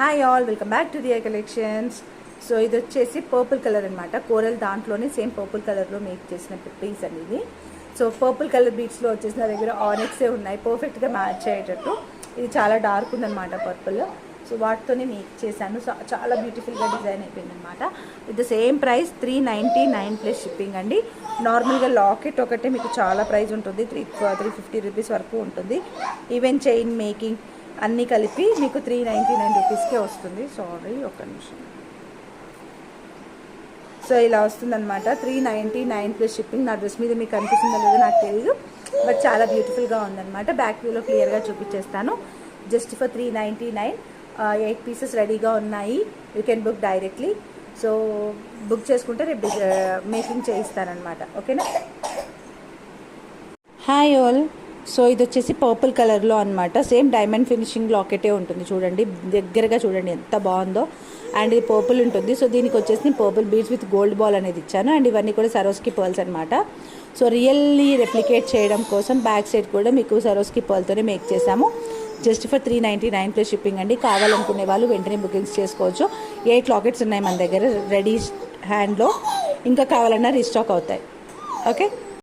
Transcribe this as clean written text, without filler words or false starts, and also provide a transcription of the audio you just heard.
Hi all, welcome back to their collections. So ఇది వచ్చేసి purple colour అనమాట. Coral దాంట్లోనే సేమ్ పర్పుల్ కలర్లో మేక్ చేసిన పీస్ అండి ఇది. సో పర్పుల్ కలర్ బీట్స్లో వచ్చేసి నా దగ్గర ఆనెక్సే ఉన్నాయి, పర్ఫెక్ట్గా మ్యాచ్ అయ్యేటట్టు. ఇది చాలా డార్క్ ఉందన్నమాట పర్పుల్. సో వాటితోనే మేక్ చేశాను. సో చాలా బ్యూటిఫుల్గా డిజైన్ అయిపోయింది అనమాట. With the same price 399 plus shipping అండి. నార్మల్గా లాకెట్ ఒకటే మీకు చాలా ప్రైస్ ఉంటుంది, 350 రూపీస్ వరకు ఉంటుంది. ఈవెన్ చైన్ మేకింగ్ అన్నీ కలిపి మీకు 399 రూపీస్కే వస్తుంది. సారీ ఒక్క నిమిషం. సో ఇలా వస్తుందన్నమాట, 399 ప్లస్ షిప్పింగ్. నా డ్రెస్ మీద మీకు కనిపిస్తుందో లేదో నాకు తెలియదు, బట్ చాలా బ్యూటిఫుల్గా ఉందన్నమాట. బ్యాక్ వ్యూలో క్లియర్గా చూపించేస్తాను. జస్ట్ ఫర్ 399 8 పీసెస్ రెడీగా ఉన్నాయి. You can book directly. So book చేసుకుంటే రేపు మేకింగ్ చేయిస్తానమాట. ఓకేనా? Hi all. సో ఇది వచ్చేసి పర్పుల్ కలర్లో అనమాట. సేమ్ డైమండ్ ఫినిషింగ్ లాకెటే ఉంటుంది. చూడండి, దగ్గరగా చూడండి ఎంత బాగుందో. అండ్ ఇది పర్పుల్ ఉంటుంది. సో దీనికి వచ్చేసి purple beads with gold ball అనేది ఇచ్చాను. అండ్ ఇవన్నీ కూడా సరోస్కి పర్ల్స్ అనమాట. సో రియల్లీ రెప్లికేట్ చేయడం కోసం బ్యాక్ సైడ్ కూడా మీకు సరోస్కి పర్ల్తోనే మేక్ చేసాము. జస్ట్ ఫర్ 399 ప్లస్ షిప్పింగ్ అండి. కావాలనుకునే వాళ్ళు వెంటనే బుకింగ్స్ చేసుకోవచ్చు. 8 లాకెట్స్ ఉన్నాయి మన దగ్గర రెడీ హ్యాండ్లో. ఇంకా కావాలన్నా రీస్టాక్ అవుతాయి. ఓకే.